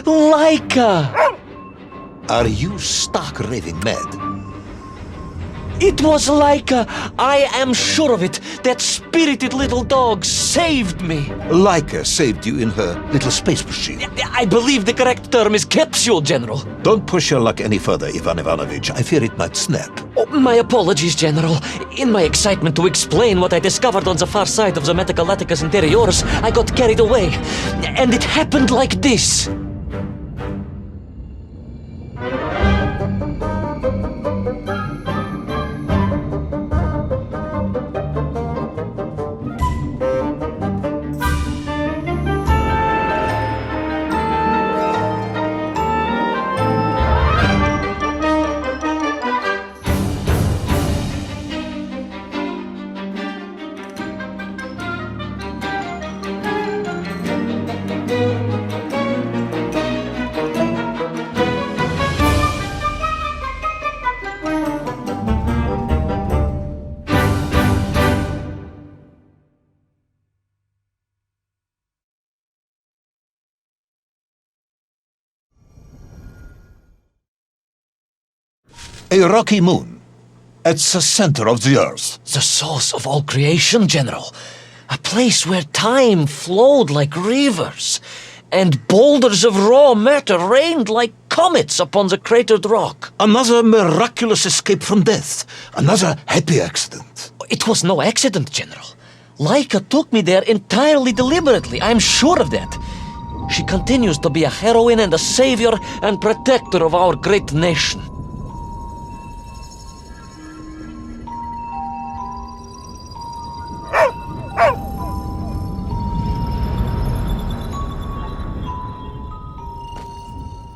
Laika! Are you stark raving mad? It was Laika! I am sure of it! That spirited little dog saved me! Laika saved you in her little space machine. I believe the correct term is capsule, General. Don't push your luck any further, Ivan Ivanovich. I fear it might snap. Oh, my apologies, General. In my excitement to explain what I discovered on the far side of the Metagalacticus Interiors, I got carried away. And it happened like this. A rocky moon. It's the center of the Earth. The source of all creation, General. A place where time flowed like rivers, and boulders of raw matter rained like comets upon the cratered rock. Another miraculous escape from death. Another happy accident. It was no accident, General. Laika took me there entirely deliberately, I'm sure of that. She continues to be a heroine and a savior and protector of our great nation.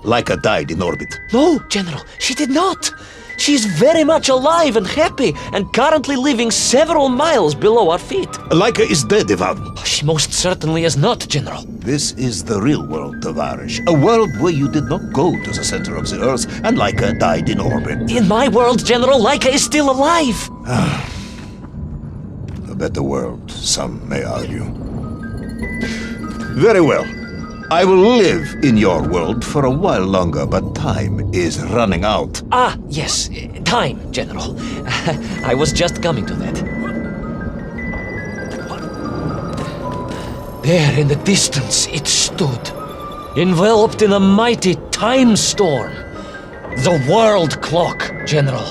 Laika died in orbit. No, General, she did not. She is very much alive and happy, and currently living several miles below our feet. Laika is dead, Ivan. She most certainly is not, General. This is the real world, Tovarish. A world where you did not go to the center of the Earth, and Laika died in orbit. In my world, General, Laika is still alive. A better world, some may argue. Very well. I will live in your world for a while longer, but time is running out. Ah, yes, time, General. I was just coming to that. There in the distance it stood, enveloped in a mighty time storm. The world clock, General.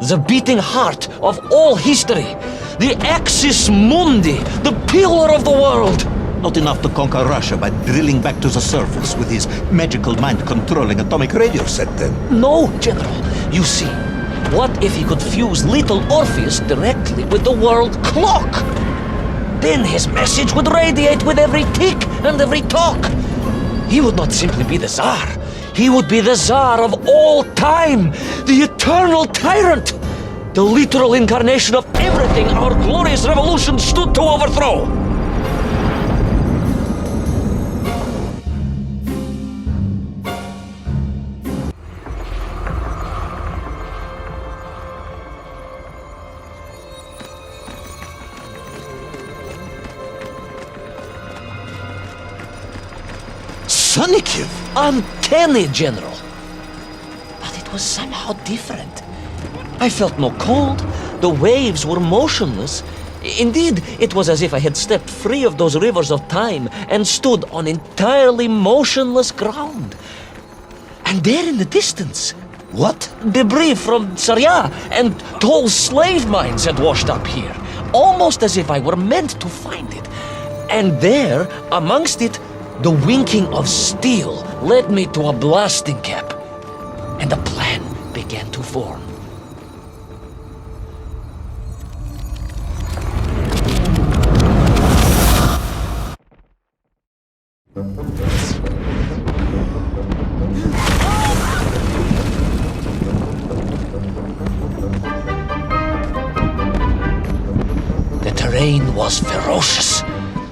The beating heart of all history. The axis mundi, the pillar of the world. Not enough to conquer Russia by drilling back to the surface with his magical mind-controlling atomic radio set, then? No, General. You see, what if he could fuse Little Orpheus directly with the world clock? Then his message would radiate with every tick and every tock. He would not simply be the Tsar. He would be the Tsar of all time, the eternal tyrant, the literal incarnation of everything our glorious revolution stood to overthrow. Sonikiv! Uncanny, General. But it was somehow different. I felt no cold. The waves were motionless. Indeed, it was as if I had stepped free of those rivers of time and stood on entirely motionless ground. And there in the distance... What? Debris from Siberia and tall slave mines had washed up here. Almost as if I were meant to find it. And there, amongst it, the winking of steel led me to a blasting cap, and a plan began to form. The terrain was ferocious.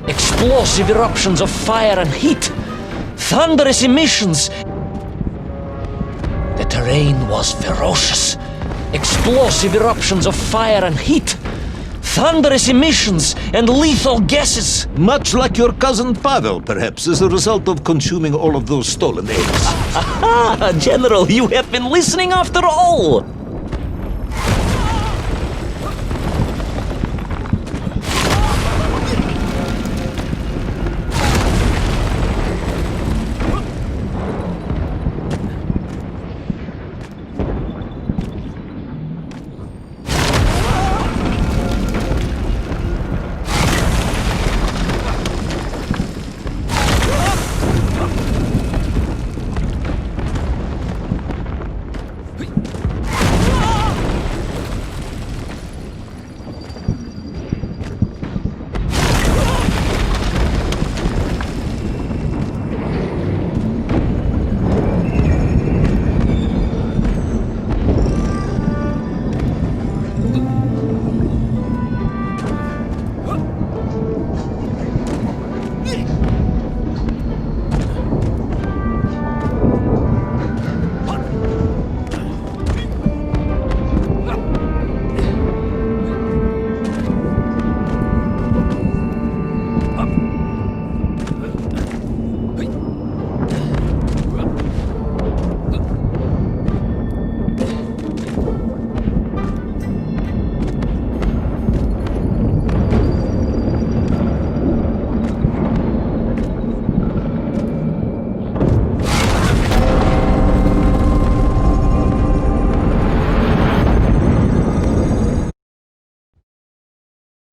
Explosive eruptions of fire and heat. Thunderous emissions. The terrain was ferocious. Explosive eruptions of fire and heat. thunderous emissions and lethal gases. Much like your cousin Pavel, perhaps, as a result of consuming all of those stolen eggs. Ah, General, you have been listening after all!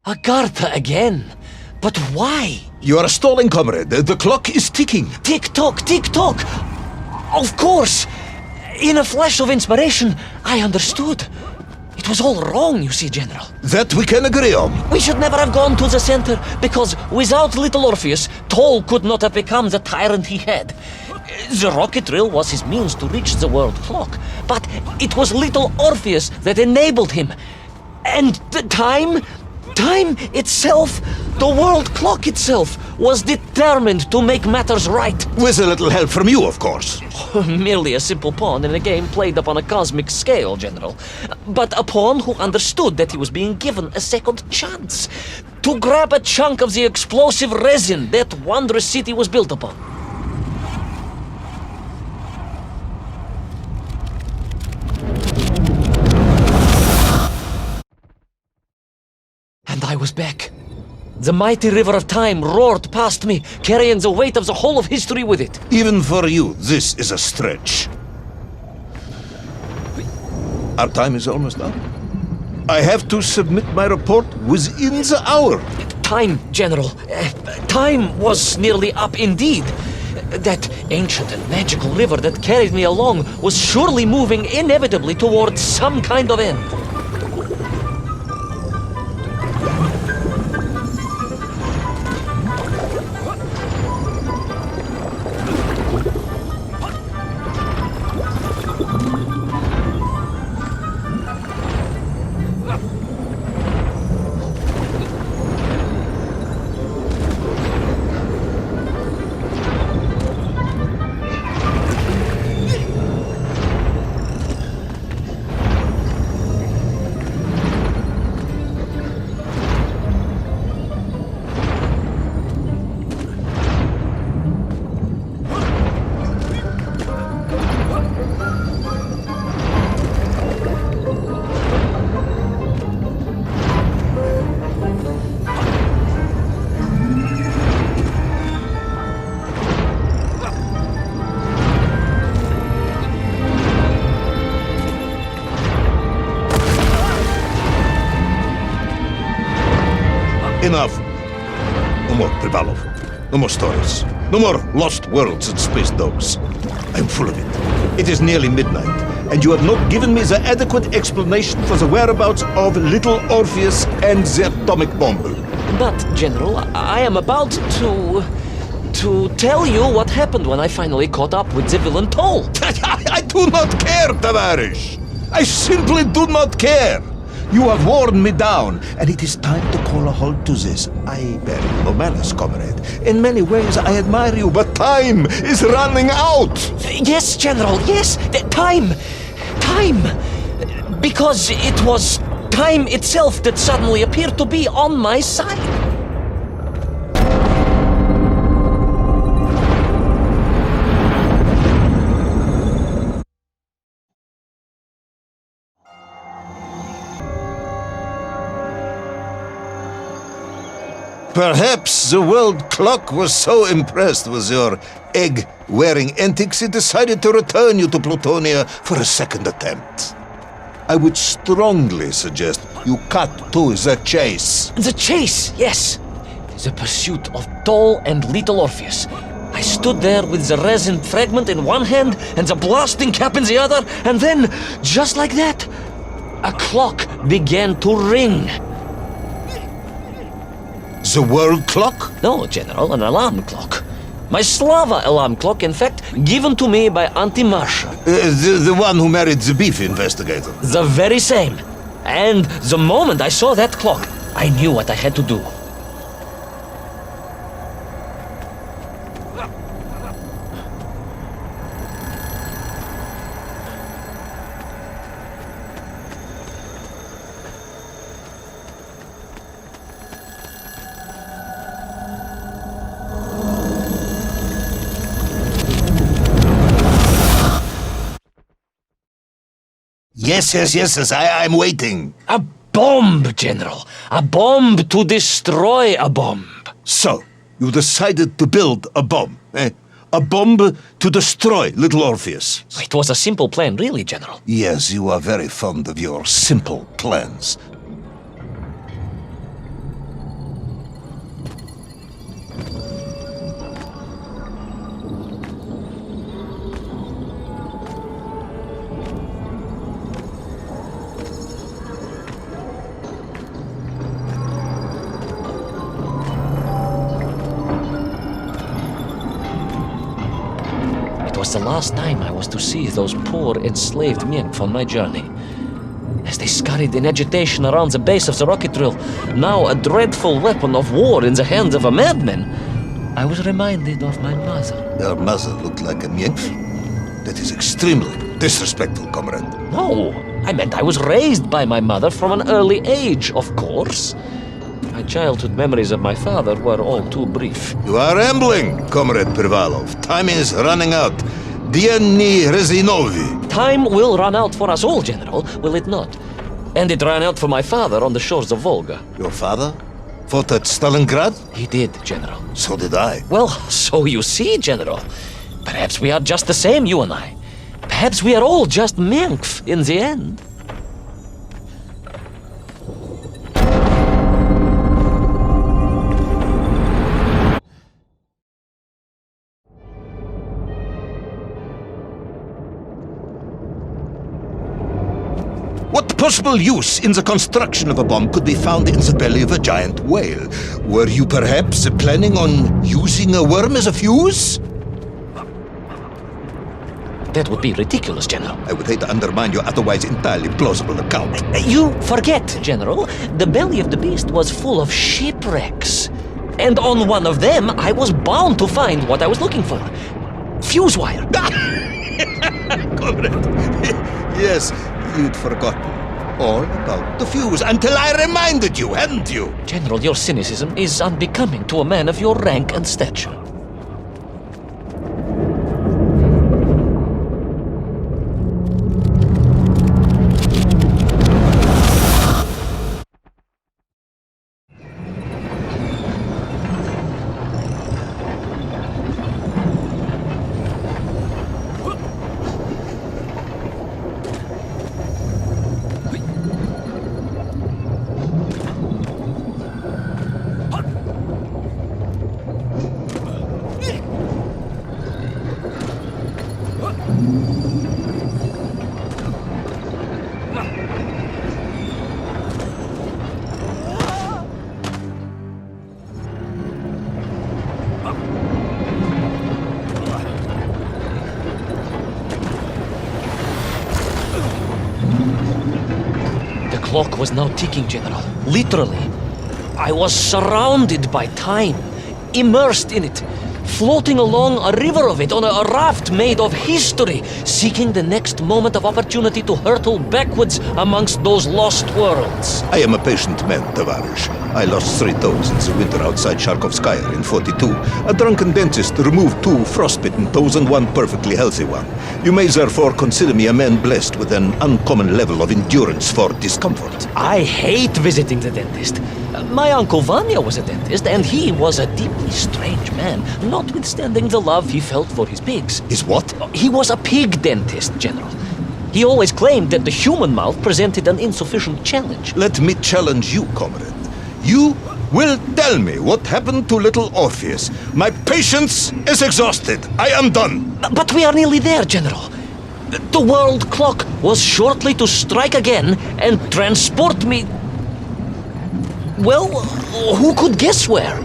Agartha again? But why? You are stalling, comrade. The clock is ticking. Tick-tock, tick-tock! Of course! In a flash of inspiration, I understood. It was all wrong, you see, General. That we can agree on. We should never have gone to the center, because without Little Orpheus, Toll could not have become the tyrant he had. The rocket drill was his means to reach the world clock, but it was Little Orpheus that enabled him. And the time itself, the world clock itself, was determined to make matters right. With a little help from you, of course. Merely a simple pawn in a game played upon a cosmic scale, General. But a pawn who understood that he was being given a second chance to grab a chunk of the explosive resin that wondrous city was built upon. And I was back. The mighty river of time roared past me, carrying the weight of the whole of history with it. Even for you, this is a stretch. Our time is almost up. I have to submit my report within the hour. Time, General. Time was nearly up indeed. That ancient and magical river that carried me along was surely moving inevitably towards some kind of end. Enough. No more Privalov. No more stories. No more lost worlds and space dogs. I'm full of it. It is nearly midnight, and you have not given me the adequate explanation for the whereabouts of Little Orpheus and the atomic bomb. But, General, I am about to tell you what happened when I finally caught up with the villain Toll. I do not care, Tavarish. I simply do not care. You have worn me down, and it is time to call a halt to this. I bear no malice, comrade. In many ways, I admire you, but time is running out. Yes, General, yes. Time. Because it was Time itself that suddenly appeared to be on my side. Perhaps the world clock was so impressed with your egg-wearing antics it decided to return you to Plutonia for a second attempt. I would strongly suggest you cut to the chase. The chase, yes. The pursuit of Tall and Little Orpheus. I stood there with the resin fragment in one hand and the blasting cap in the other, and then, just like that, a clock began to ring. The world clock? No, General, an alarm clock. My Slava alarm clock, in fact, given to me by Auntie Marsha. The one who married the beef investigator. The very same. And the moment I saw that clock, I knew what I had to do. Yes, I'm waiting. A bomb, General. A bomb to destroy a bomb. So, you decided to build a bomb, eh? A bomb to destroy Little Orpheus. It was a simple plan, really, General. Yes, you are very fond of your simple plans. It was the last time I was to see those poor enslaved men on my journey. As they scurried in agitation around the base of the rocket drill, now a dreadful weapon of war in the hands of a madman, I was reminded of my mother. Your mother looked like a nymph? That is extremely disrespectful, comrade. No, I meant I was raised by my mother from an early age, of course. My childhood memories of my father were all too brief. You are rambling, Comrade Privalov. Time is running out. Diani Rezinovi. Time will run out for us all, General, will it not? And it ran out for my father on the shores of Volga. Your father fought at Stalingrad? He did, General. So did I. Well, so you see, General. Perhaps we are just the same, you and I. Perhaps we are all just Menkf in the end. What possible use in the construction of a bomb could be found in the belly of a giant whale? Were you perhaps planning on using a worm as a fuse? That would be ridiculous, General. I would hate to undermine your otherwise entirely plausible account. You forget, General. The belly of the beast was full of shipwrecks. And on one of them, I was bound to find what I was looking for. Fuse wire. Comrade, yes, you'd forgotten all about the fuse until I reminded you, hadn't you? General, your cynicism is unbecoming to a man of your rank and stature. The clock was now ticking, General. Literally. I was surrounded by time, immersed in it. floating along a river of it on a raft made of history, seeking the next moment of opportunity to hurtle backwards amongst those lost worlds. I am a patient man, Tavarish. I lost 3 toes in the winter outside Charkovskaya in 42. A drunken dentist removed 2 frostbitten toes and 1 perfectly healthy one. You may therefore consider me a man blessed with an uncommon level of endurance for discomfort. I hate visiting the dentist. My uncle Vanya was a dentist, and he was a deeply strange man, notwithstanding the love he felt for his pigs. Is what? He was a pig dentist, General. He always claimed that the human mouth presented an insufficient challenge. Let me challenge you, comrade. You will tell me what happened to Little Orpheus. My patience is exhausted. I am done. But we are nearly there, General. The world clock was shortly to strike again and transport me... Well, who could guess where?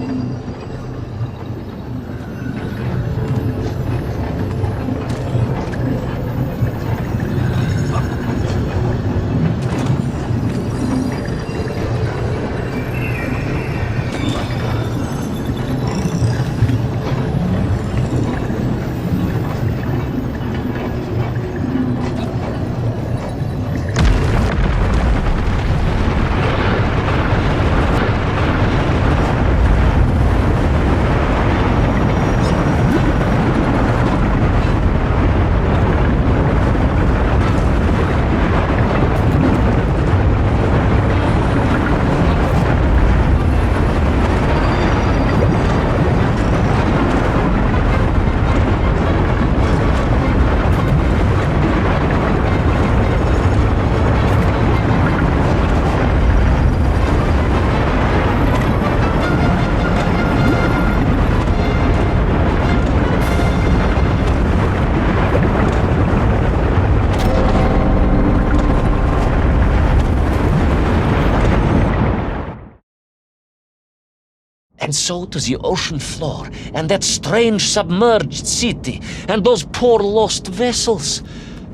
And so to the ocean floor, and that strange submerged city, and those poor lost vessels.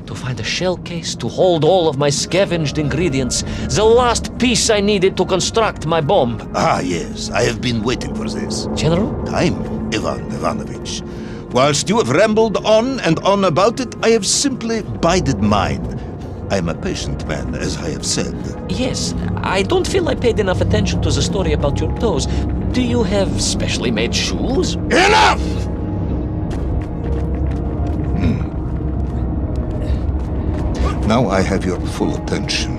To find a shell case to hold all of my scavenged ingredients, the last piece I needed to construct my bomb. Ah, yes, I have been waiting for this. General? Time, Ivan Ivanovich. Whilst you have rambled on and on about it, I have simply bided mine. I am a patient man, as I have said. Yes, I don't feel I paid enough attention to the story about your toes. Do you have specially made shoes? Enough! Now I have your full attention.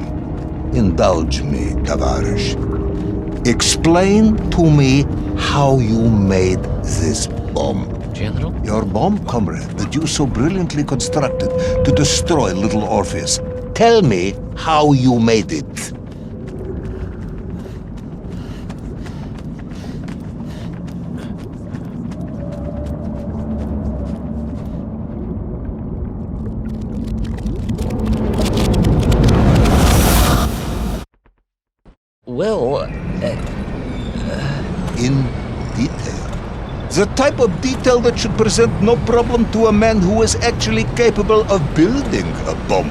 Indulge me, Tavarish. Explain to me how you made this bomb. General? Your bomb, comrade, that you so brilliantly constructed to destroy Little Orpheus. Tell me how you made it. Well, In detail. The type of detail that should present no problem to a man who is actually capable of building a bomb,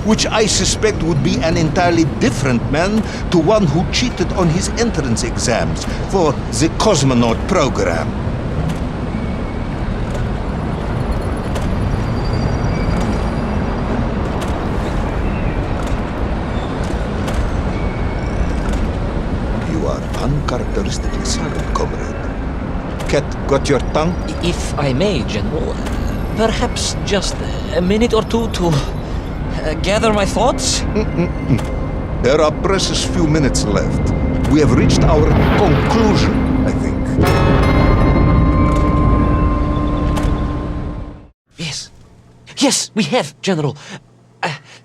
which I suspect would be an entirely different man to one who cheated on his entrance exams for the cosmonaut program. You are uncharacteristically silent, comrade. Cat, got your tongue? if I may, General, perhaps just a minute or two to gather my thoughts? There are precious few minutes left. We have reached our conclusion, I think. Yes, we have, General.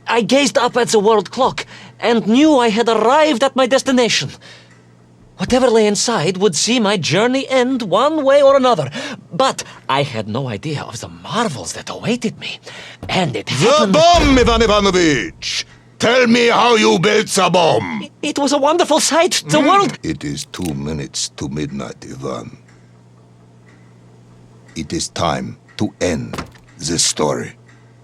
I gazed up at the world clock and knew I had arrived at my destination. Whatever lay inside would see my journey end one way or another. But I had no idea of the marvels that awaited me. And it The happened... bomb, Ivan Ivanovich! Tell me how you built the bomb! It was a wonderful sight. The world... It is 2 minutes to midnight, Ivan. It is time to end this story.